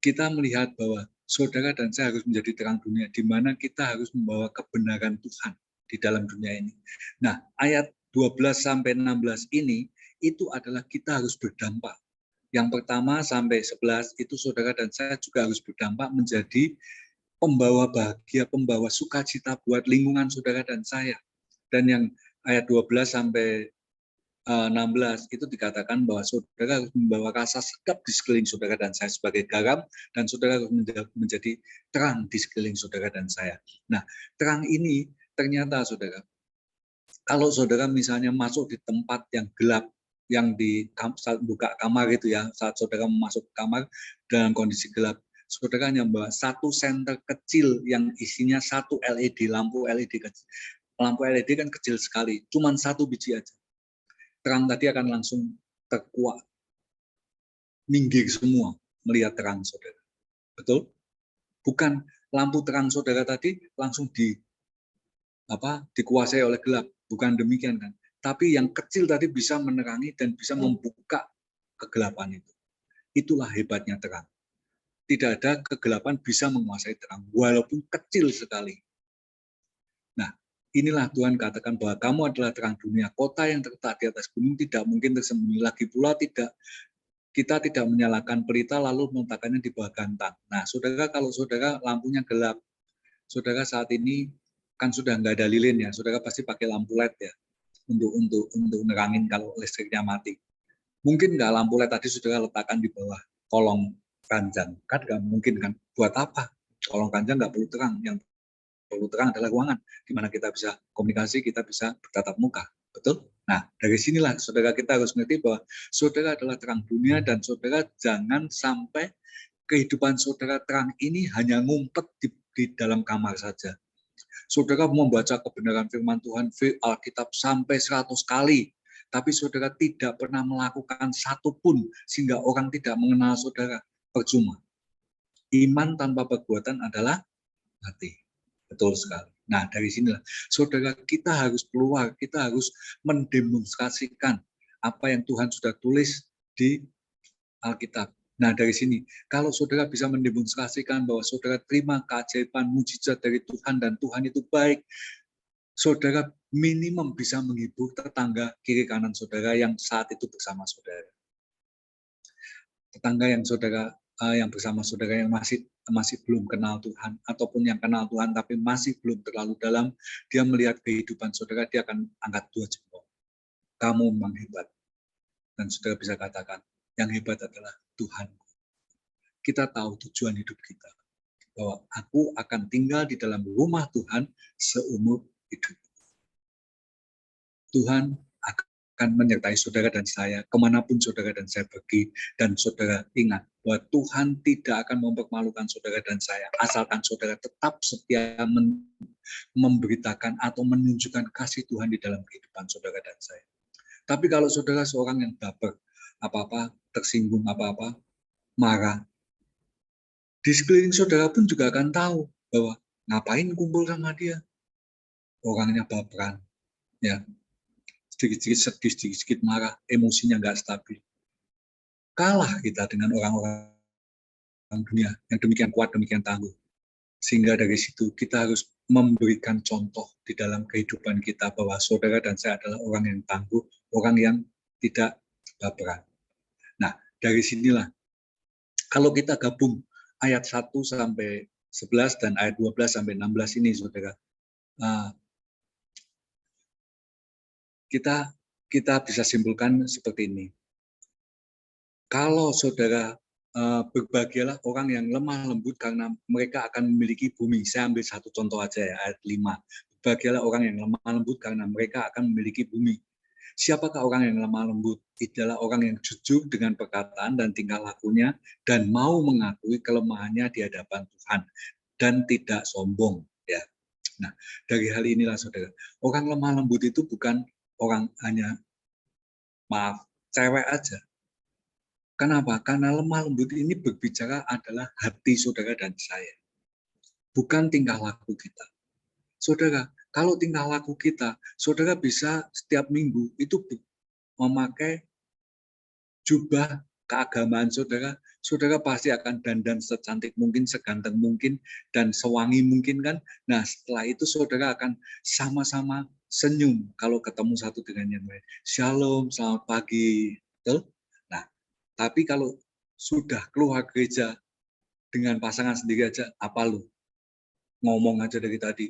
kita melihat bahwa saudara dan saya harus menjadi terang dunia, di mana kita harus membawa kebenaran Tuhan di dalam dunia ini. Nah, ayat 12 sampai 16 ini, itu adalah kita harus berdampak. Yang pertama sampai 11 itu saudara dan saya juga harus berdampak menjadi pembawa bahagia, pembawa sukacita buat lingkungan saudara dan saya. Dan yang ayat 12 sampai 16 itu dikatakan bahwa saudara harus membawa rasa sedap di sekeliling saudara dan saya sebagai garam, dan saudara harus menjadi terang di sekeliling saudara dan saya. Nah, terang ini ternyata saudara, kalau saudara misalnya masuk di tempat yang gelap, yang di saat buka kamar itu ya, saat saudara masuk kamar dalam kondisi gelap, saudara hanya membawa satu senter kecil yang isinya satu LED, lampu LED kecil. Lampu LED kan kecil sekali, cuma satu biji aja. Terang tadi akan langsung terkuak, minggir semua melihat terang saudara. Betul? Bukan lampu terang saudara tadi langsung dikuasai oleh gelap. Bukan demikian kan. Tapi yang kecil tadi bisa menerangi dan bisa membuka kegelapan itu. Itulah hebatnya terang. Tidak ada kegelapan bisa menguasai terang, walaupun kecil sekali. Nah, inilah Tuhan katakan bahwa kamu adalah terang dunia. Kota yang terletak di atas gunung tidak mungkin tersembunyi. Lagi pula kita tidak menyalakan pelita lalu meletakkannya di bawah gantang. Nah, saudara, kalau saudara lampunya gelap, saudara saat ini kan sudah nggak ada lilin ya, saudara pasti pakai lampu LED ya untuk nerangin kalau listriknya mati. Mungkin nggak lampu LED tadi saudara letakkan di bawah kolong ranjang, kan nggak mungkin kan? Buat apa? Kolong ranjang nggak perlu terang, yang perlu terang adalah ruangan di mana kita bisa komunikasi, kita bisa bertatap muka. Betul? Nah, dari sinilah saudara kita harus mengerti bahwa saudara adalah terang dunia, dan saudara jangan sampai kehidupan saudara terang ini hanya ngumpet di dalam kamar saja. Saudara membaca kebenaran firman Tuhan, Alkitab sampai 100 kali, tapi saudara tidak pernah melakukan satu pun sehingga orang tidak mengenal saudara, percuma. Iman tanpa perbuatan adalah mati. Betul sekali. Nah, dari sinilah saudara kita harus keluar, kita harus mendemonstrasikan apa yang Tuhan sudah tulis di Alkitab. Nah, dari sini, kalau saudara bisa mendemonstrasikan bahwa saudara terima keajaiban mujizat dari Tuhan dan Tuhan itu baik, saudara minimum bisa menghibur tetangga kiri kanan saudara yang saat itu bersama saudara. Tetangga yang saudara yang bersama saudara yang masih belum kenal Tuhan, ataupun yang kenal Tuhan tapi masih belum terlalu dalam, dia melihat kehidupan saudara, dia akan angkat 2 jempol. Kamu memang hebat. Dan saudara bisa katakan, yang hebat adalah Tuhan. Kita tahu tujuan hidup kita, bahwa aku akan tinggal di dalam rumah Tuhan seumur hidup. Tuhan akan menyertai saudara dan saya kemanapun saudara dan saya pergi, dan saudara ingat bahwa Tuhan tidak akan mempermalukan saudara dan saya asalkan saudara tetap setia memberitakan atau menunjukkan kasih Tuhan di dalam kehidupan saudara dan saya. Tapi kalau saudara seorang yang baper, apa-apa, tersinggung apa-apa, marah, di sekeliling saudara pun juga akan tahu bahwa ngapain kumpul sama dia, orangnya baperan, ya, sedikit-sedikit sedih, sedikit-sedikit marah, emosinya nggak stabil. Kalah kita dengan orang-orang dunia yang demikian kuat, demikian tangguh. Sehingga dari situ kita harus memberikan contoh di dalam kehidupan kita bahwa saudara dan saya adalah orang yang tangguh, orang yang tidak baperan. Nah, dari sinilah kalau kita gabung ayat 1 sampai 11 dan ayat 12 sampai 16 ini, saudara, kita bisa simpulkan seperti ini. Kalau saudara berbahagialah orang yang lemah lembut karena mereka akan memiliki bumi. Saya ambil satu contoh aja ya, ayat 5. Berbahagialah orang yang lemah lembut karena mereka akan memiliki bumi. Siapakah orang yang lemah lembut? Adalah orang yang jujur dengan perkataan dan tingkah lakunya, dan mau mengakui kelemahannya di hadapan Tuhan dan tidak sombong. Ya. Nah, dari hal inilah saudara, orang lemah lembut itu bukan orang hanya cewek aja. Kenapa? Karena lemah lembut ini berbicara adalah hati saudara dan saya, bukan tingkah laku kita. Saudara, Kalau tingkah laku kita, saudara bisa setiap minggu itu memakai jubah keagamaan saudara, saudara pasti akan dandan secantik mungkin, seganteng mungkin, dan sewangi mungkin kan. Nah, setelah itu saudara akan sama-sama senyum kalau ketemu satu dengan yang lain. Shalom, selamat pagi. Betul? Nah, tapi kalau sudah keluar gereja dengan pasangan sendiri aja, apa lu? Ngomong aja dari tadi.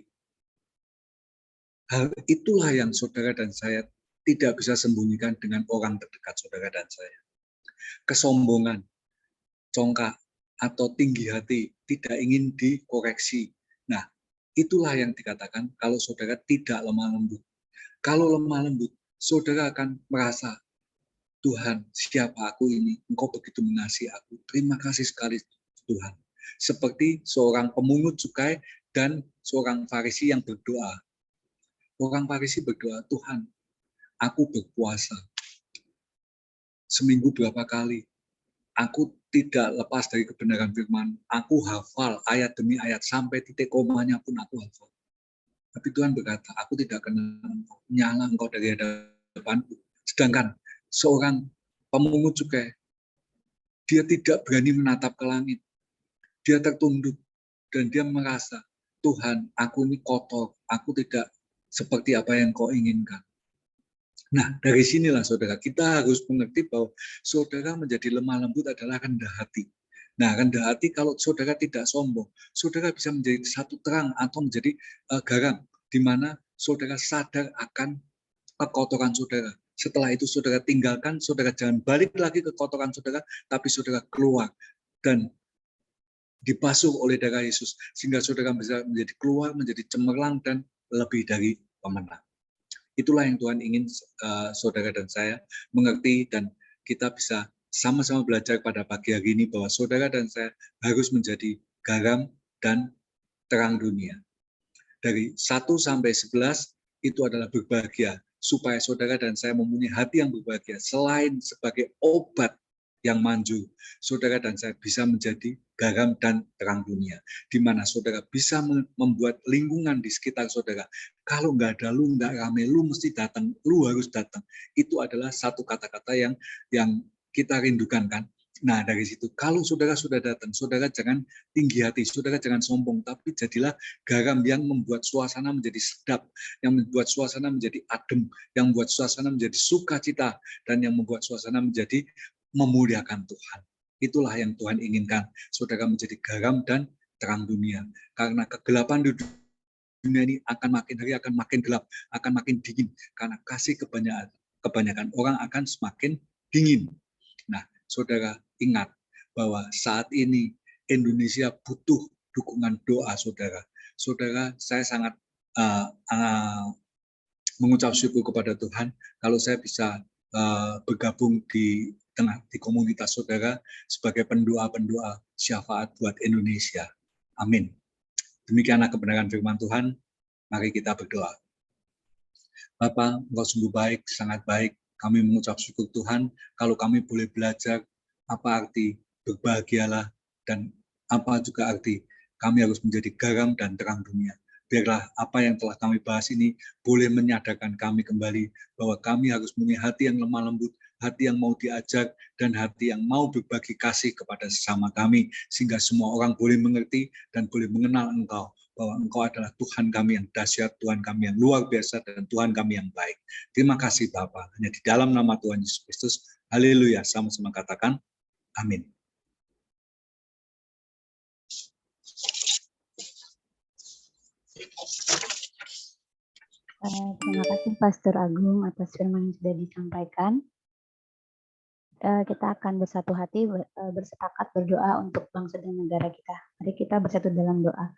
Hal itulah yang saudara dan saya tidak bisa sembunyikan dengan orang terdekat saudara dan saya. Kesombongan, congkak, atau tinggi hati, tidak ingin dikoreksi. Nah, itulah yang dikatakan kalau saudara tidak lemah lembut. Kalau lemah lembut, saudara akan merasa, Tuhan, siapa aku ini? Engkau begitu mengasihi aku. Terima kasih sekali, Tuhan. Seperti seorang pemungut cukai dan seorang Farisi yang berdoa. Orang Farisi berdoa, Tuhan, aku berpuasa seminggu berapa kali. Aku tidak lepas dari kebenaran firman. Aku hafal ayat demi ayat sampai titik komanya pun aku hafal. Tapi Tuhan berkata, aku tidak kenal engkau, nyala engkau dari hadapanku. Sedangkan seorang pemungut cukai, dia tidak berani menatap ke langit. Dia tertunduk dan dia merasa, Tuhan, aku ini kotor, aku tidak seperti apa yang kau inginkan. Nah, dari sinilah saudara, kita harus mengerti bahwa saudara menjadi lemah lembut adalah rendah hati. Nah, rendah hati kalau saudara tidak sombong, saudara bisa menjadi satu terang atau menjadi garam, di mana saudara sadar akan kekotoran saudara. Setelah itu saudara tinggalkan, saudara jangan balik lagi ke kotoran saudara, tapi saudara keluar dan dibasuh oleh darah Yesus, sehingga saudara bisa menjadi keluar, menjadi cemerlang dan lebih dari pemenang. Itulah yang Tuhan ingin saudara dan saya mengerti, dan kita bisa sama-sama belajar pada pagi hari ini bahwa saudara dan saya harus menjadi garam dan terang dunia. Dari 1 sampai 11 itu adalah berbahagia, supaya saudara dan saya mempunyai hati yang berbahagia. Selain sebagai obat yang manjur, saudara dan saya bisa menjadi garam dan terang dunia, di mana saudara bisa membuat lingkungan di sekitar saudara. Kalau nggak ada lu, nggak rame, lu mesti datang, lu harus datang. Itu adalah satu kata-kata yang kita rindukan kan. Nah, dari situ, kalau saudara sudah datang, saudara jangan tinggi hati, saudara jangan sombong, tapi jadilah garam yang membuat suasana menjadi sedap, yang membuat suasana menjadi adem, yang membuat suasana menjadi sukacita, dan yang membuat suasana menjadi memuliakan Tuhan. Itulah yang Tuhan inginkan, saudara menjadi garam dan terang dunia. Karena kegelapan di dunia ini akan makin hari akan makin gelap, akan makin dingin, karena kasih kebanyakan orang akan semakin dingin. Nah, saudara ingat bahwa saat ini Indonesia butuh dukungan doa saudara. Saudara, saya sangat mengucap syukur kepada Tuhan kalau saya bisa bergabung di komunitas saudara sebagai pendoa-pendoa syafaat buat Indonesia. Amin. Demikianlah kebenaran firman Tuhan. Mari kita berdoa. Bapa, Engkau sungguh baik, sangat baik. Kami mengucap syukur Tuhan kalau kami boleh belajar apa arti berbahagialah dan apa juga arti kami harus menjadi garam dan terang dunia. Biarlah apa yang telah kami bahas ini boleh menyadarkan kami kembali bahwa kami harus punya hati yang lemah lembut, hati yang mau diajar, dan hati yang mau berbagi kasih kepada sesama kami, sehingga semua orang boleh mengerti dan boleh mengenal Engkau, bahwa Engkau adalah Tuhan kami yang dahsyat, Tuhan kami yang luar biasa, dan Tuhan kami yang baik. Terima kasih Bapa. Hanya di dalam nama Tuhan Yesus Kristus, haleluya, sama-sama katakan, amin. Terima kasih Pastor Agung atas firman yang sudah disampaikan. Kita akan bersatu hati, bersepakat berdoa untuk bangsa dan negara kita. Mari kita bersatu dalam doa.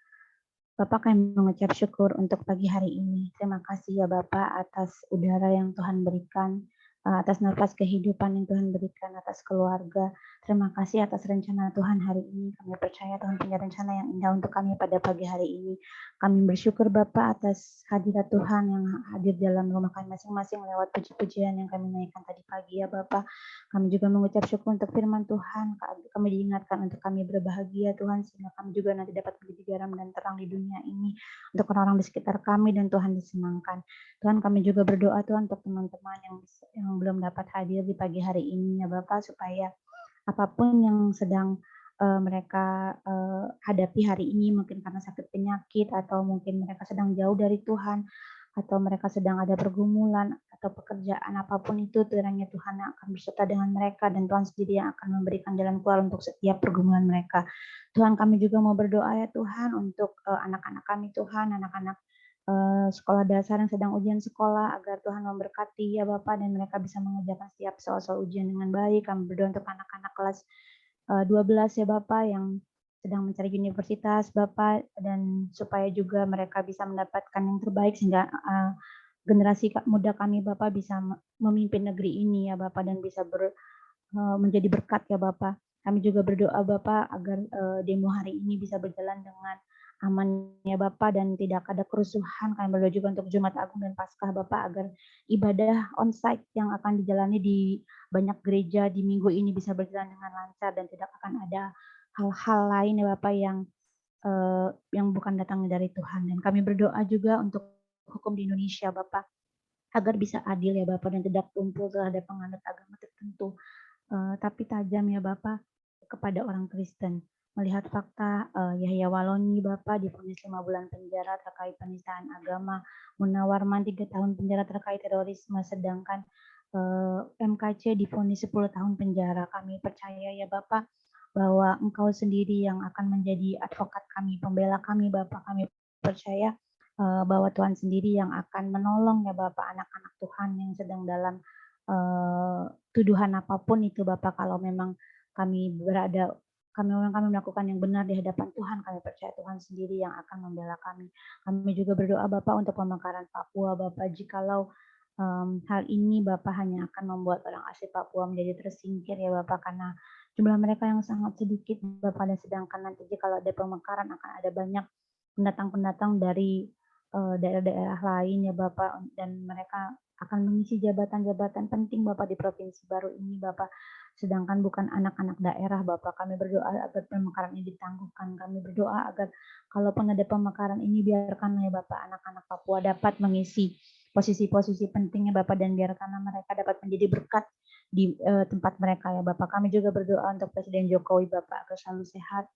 Bapak, kami mengucap syukur untuk pagi hari ini. Terima kasih ya Bapak atas udara yang Tuhan berikan. atas nafas kehidupan yang Tuhan berikan, atas keluarga. Terima kasih atas rencana Tuhan hari ini. Kami percaya Tuhan punya rencana yang indah untuk kami pada pagi hari ini. Kami bersyukur Bapa atas hadirat Tuhan yang hadir dalam rumah kami masing-masing lewat puji-pujian yang kami naikkan tadi pagi ya Bapa. Kami juga mengucap syukur untuk firman Tuhan. Kami diingatkan untuk kami berbahagia Tuhan, sehingga kami juga nanti dapat menjadi garam dan terang di dunia ini untuk orang-orang di sekitar kami, dan Tuhan disenangkan. Tuhan, kami juga berdoa Tuhan untuk teman-teman yang belum dapat hadir di pagi hari ini ya Bapak, supaya apapun yang sedang mereka hadapi hari ini, mungkin karena sakit penyakit, atau mungkin mereka sedang jauh dari Tuhan, atau mereka sedang ada pergumulan atau pekerjaan apapun itu, kiranya Tuhan yang akan berserta dengan mereka, dan Tuhan sendiri yang akan memberikan jalan keluar untuk setiap pergumulan mereka. Tuhan, kami juga mau berdoa ya Tuhan untuk anak-anak kami Tuhan, anak-anak sekolah dasar yang sedang ujian sekolah, agar Tuhan memberkati ya Bapak, dan mereka bisa mengerjakan setiap soal-soal ujian dengan baik. Kami berdoa untuk anak-anak kelas 12 ya Bapak yang sedang mencari universitas Bapak, dan supaya juga mereka bisa mendapatkan yang terbaik, sehingga generasi muda kami Bapak bisa memimpin negeri ini ya Bapak, dan bisa menjadi berkat ya Bapak. Kami juga berdoa Bapak agar demo hari ini bisa berjalan dengan aman ya Bapak, dan tidak ada kerusuhan. Kami berdoa juga untuk Jumat Agung dan Paskah Bapak, agar ibadah onsite yang akan dijalani di banyak gereja di minggu ini bisa berjalan dengan lancar, dan tidak akan ada hal-hal lain ya Bapak yang bukan datangnya dari Tuhan. Dan kami berdoa juga untuk hukum di Indonesia Bapak, agar bisa adil ya Bapak, dan tidak tumpul terhadap penganut agama tertentu, tapi tajam ya Bapak kepada orang Kristen. Melihat fakta Yahya Waloni Bapak divonis 5 bulan penjara terkait penistaan agama, Muna Warman 3 tahun penjara terkait terorisme, sedangkan MKC divonis 10 tahun penjara. Kami percaya ya Bapak bahwa Engkau sendiri yang akan menjadi advokat kami, pembela kami Bapak. Kami percaya bahwa Tuhan sendiri yang akan menolong ya Bapak anak-anak Tuhan yang sedang dalam tuduhan apapun itu Bapak. Kalau memang kami melakukan yang benar di hadapan Tuhan, kami percaya Tuhan sendiri yang akan membela kami. Kami juga berdoa Bapak untuk pemekaran Papua Bapak, jikalau hal ini Bapak hanya akan membuat orang asli Papua menjadi tersingkir ya Bapak, karena jumlah mereka yang sangat sedikit Bapak, dan sedangkan nanti kalau ada pemekaran akan ada banyak pendatang-pendatang dari daerah-daerah lain ya Bapak, dan mereka akan mengisi jabatan-jabatan penting Bapak di provinsi baru ini Bapak, sedangkan bukan anak-anak daerah Bapak. Kami berdoa agar pemekaran ini ditangguhkan. Kami berdoa agar kalaupun ada pemekaran ini, biarkan ya Bapak anak-anak Papua dapat mengisi posisi-posisi pentingnya Bapak, dan biarkan mereka dapat menjadi berkat di tempat mereka ya Bapak. Kami juga berdoa untuk Presiden Jokowi Bapak agar selalu sehat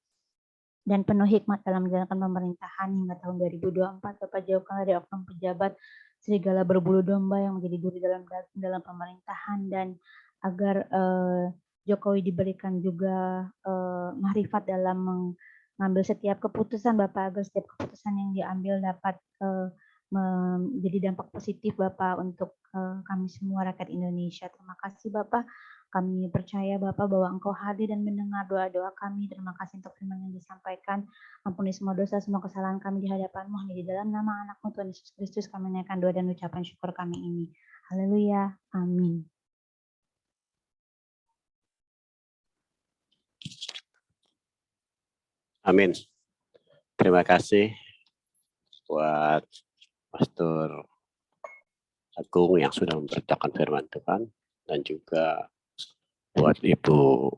dan penuh hikmat dalam menjalankan pemerintahan hingga tahun 2024. Bapak jauhkan dari oknum pejabat serigala berbulu domba yang menjadi duri dalam pemerintahan, dan agar Jokowi diberikan juga mahrifat dalam mengambil setiap keputusan Bapak, agar setiap keputusan yang diambil dapat menjadi dampak positif Bapak untuk kami semua rakyat Indonesia. Terima kasih Bapak. Kami percaya Bapak bahwa Engkau hadir dan mendengar doa-doa kami. Terima kasih untuk firman yang disampaikan. Ampuni semua dosa, semua kesalahan kami di hadapan-Mu. Hanya di dalam nama anak-Mu Tuhan Yesus Kristus kami naikkan doa dan ucapan syukur kami ini. Haleluya. Amin. Amin. Terima kasih buat Pastor Agung yang sudah memberitakan firman Tuhan, dan juga buat Ibu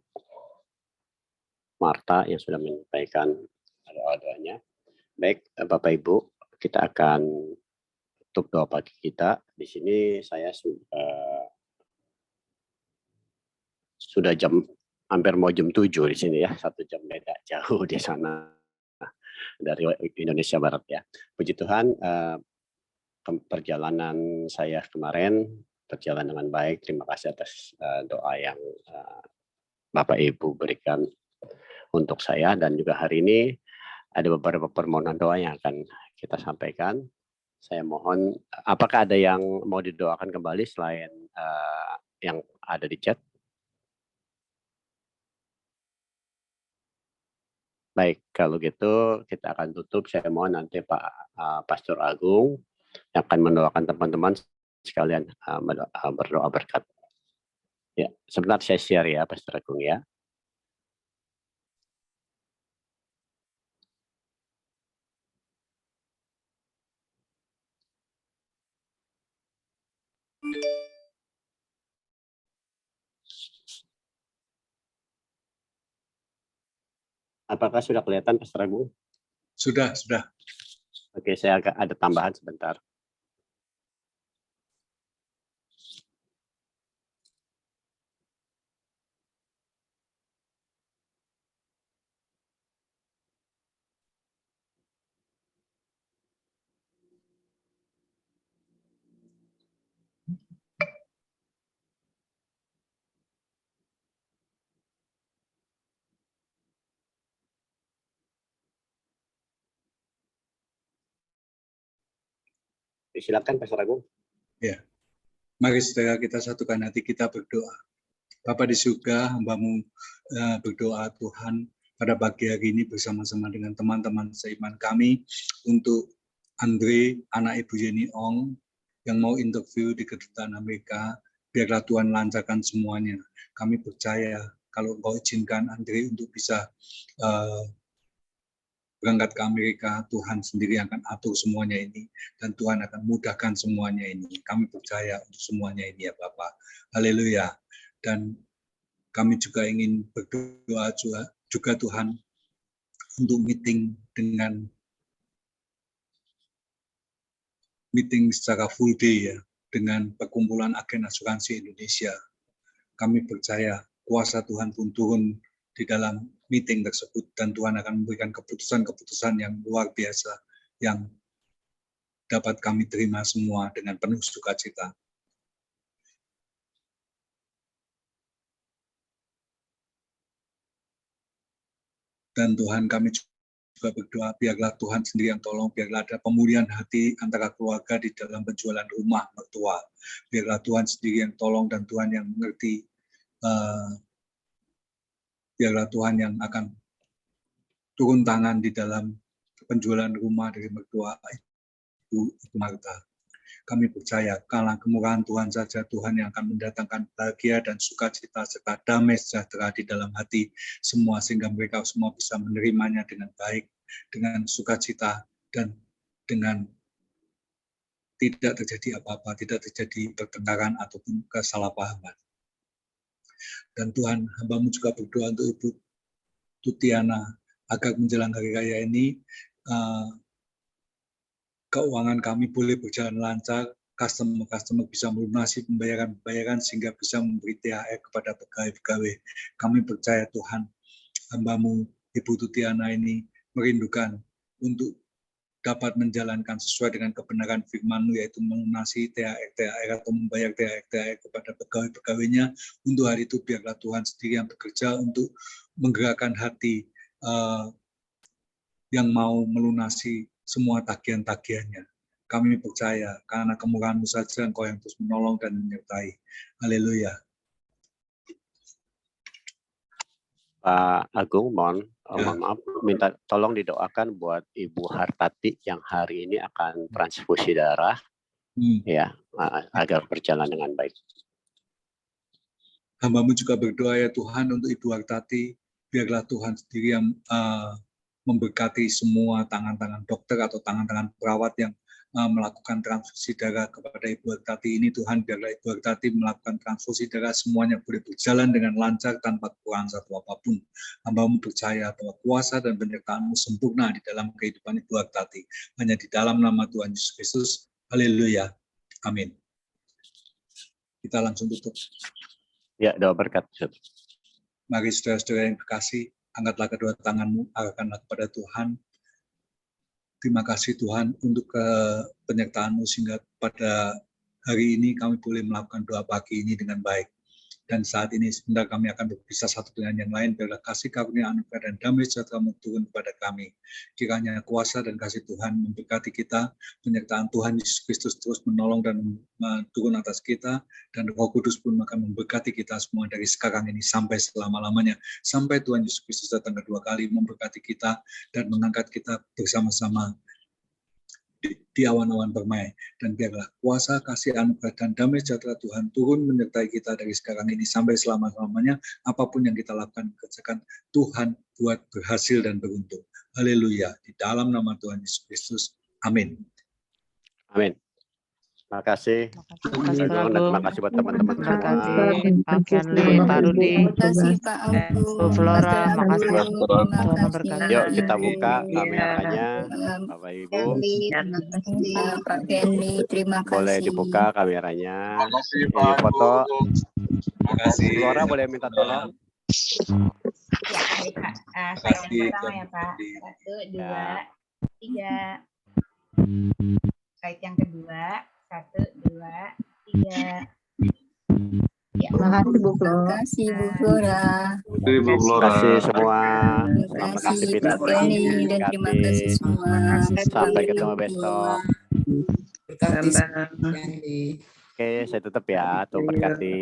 Marta yang sudah menyampaikan doa-doanya. Baik, Bapak Ibu, kita akan tutup doa pagi kita. Di sini saya sudah hampir mau jam 7 di sini ya, 1 jam beda jauh di sana dari Indonesia Barat ya. Puji Tuhan, perjalanan saya kemarin berjalan dengan baik. Terima kasih atas doa yang Bapak Ibu berikan untuk saya, dan juga hari ini ada beberapa permohonan doa yang akan kita sampaikan. Saya mohon, apakah ada yang mau didoakan kembali selain yang ada di chat? Baik, kalau gitu kita akan tutup. Saya mohon nanti Pak Pastor Agung yang akan mendoakan teman-teman sekalian berdoa berkat. Ya, sebentar saya share ya, Pastor Agung ya. Apakah sudah kelihatan, Pastor Agung? Sudah. Oke, saya agak ada tambahan sebentar. Silakan, Pastor Agung. Ya. Mari saudara kita satukan hati kita berdoa. Bapa di surga, hamba-Mu berdoa Tuhan pada pagi hari ini bersama-sama dengan teman-teman seiman kami untuk Andre, anak Ibu Yeni Ong, yang mau interview di Kedutaan Amerika. Biarlah Tuhan lancarkan semuanya. Kami percaya kalau Engkau izinkan Andre untuk bisa berangkat ke Amerika, Tuhan sendiri akan atur semuanya ini, dan Tuhan akan mudahkan semuanya ini. Kami percaya untuk semuanya ini ya Bapak. Haleluya. Dan kami juga ingin berdoa juga Tuhan untuk meeting secara full day ya, dengan perkumpulan agen asuransi Indonesia. Kami percaya kuasa Tuhan pun turun di dalam meeting tersebut, dan Tuhan akan memberikan keputusan-keputusan yang luar biasa yang dapat kami terima semua dengan penuh sukacita. Dan Tuhan, kami juga berdoa, biarlah Tuhan sendiri yang tolong, biarlah ada pemulihan hati antara keluarga di dalam penjualan rumah mertua. Biarlah Tuhan sendiri yang tolong dan Tuhan yang mengerti. Biarlah Tuhan yang akan turun tangan di dalam penjualan rumah dari mertua Ibu Marta. Kami percaya karena kemurahan Tuhan saja, Tuhan yang akan mendatangkan bahagia dan sukacita serta damai sejahtera di dalam hati semua, sehingga mereka semua bisa menerimanya dengan baik, dengan sukacita, dan dengan tidak terjadi apa-apa, tidak terjadi pertengkaran ataupun kesalahpahaman. Dan Tuhan, hamba-Mu juga berdoa untuk Ibu Tutiana agar menjelang hari raya ini keuangan kami boleh berjalan lancar, customer bisa melunasi pembayaran sehingga bisa memberi THR kepada pegawai-pegawai. Kami percaya Tuhan, hamba-Mu Ibu Tutiana ini merindukan untuk dapat menjalankan sesuai dengan kebenaran firman-Mu, yaitu melunasi THR atau membayar THR kepada pegawai-pegawainya. Untuk hari itu biarlah Tuhan sendiri yang bekerja untuk menggerakkan hati yang mau melunasi semua tagihan-tagihannya. Kami percaya karena kemurahan-Mu saja Engkau yang terus menolong dan menyertai. Haleluya. Pak Agung, mohon maaf, minta tolong didoakan buat Ibu Hartati yang hari ini akan transfusi darah, ya, agar berjalan dengan baik. Hamba-Mu juga berdoa ya Tuhan untuk Ibu Hartati, biarlah Tuhan sendiri yang memberkati semua tangan-tangan dokter atau tangan-tangan perawat yang melakukan transfusi darah kepada Ibu Hartati ini. Tuhan, biarlah Ibu Hartati melakukan transfusi darah semuanya boleh berjalan dengan lancar tanpa kekurangan satu apapun. Hamba-Mu percaya bahwa kuasa dan penyertaan-Mu sempurna di dalam kehidupan Ibu Hartati. Hanya di dalam nama Tuhan Yesus Kristus. Haleluya. Amin. Kita langsung tutup. Ya, doa berkat. Mari saudara-saudara yang kekasih, angkatlah kedua tanganmu, arahkanlah kepada Tuhan. Terima kasih Tuhan untuk penyertaan-Mu sehingga pada hari ini kami boleh melakukan doa pagi ini dengan baik. Dan saat ini sebentar kami akan berpisah satu dengan yang lain, biarlah kasih karunia anugerah dan damai sejahtera-Mu turun kepada kami. Kiranya kuasa dan kasih Tuhan memberkati kita, penyertaan Tuhan Yesus Kristus terus menolong dan turun atas kita, dan Roh Kudus pun akan memberkati kita semua dari sekarang ini sampai selama-lamanya, sampai Tuhan Yesus Kristus datang kedua kali memberkati kita dan mengangkat kita bersama-sama di awan-awan permai. Dan biarlah kuasa, kasih, anugerah, dan damai sejahtera Tuhan turun menyertai kita dari sekarang ini sampai selama-lamanya. Apapun yang kita lakukan, kerjakan, Tuhan buat berhasil dan beruntung. Haleluya. Di dalam nama Tuhan Yesus Kristus. Amin. Amin. Terima kasih. Terima kasih, Pak Dan Agung. terima kasih buat teman-teman Terima semua. kasih Pak Kenli, Pak Rudi, Terima kasih Pak Agung. Bu Flora, Pastor makasih. Agung, terima Tuhan kasih. memberkati. Yuk kita buka Iya. kameranya, Bapak Ibu. Kenli, terima kasih. Pak Kenli, terima kasih. Boleh dibuka kameranya. Terima kasih, Ini Pak foto. Agung. Terima kasih. Flora boleh minta tolong. Ya, baik Pak. Saya yang pertama ya Pak. 1, 2, 3. Slide yang kedua. 1, 2, 3. Ya, Terima kasih Bu Flora. Terima kasih Bu Flora. Terima kasih semua. Terima Selamat kasih aktivitas Pak Kenli dan terima diberkati. kasih semua. Sampai ketemu besok. Berkati Bye-bye. Kenli. Oke, saya tutup ya. Tuh berkati.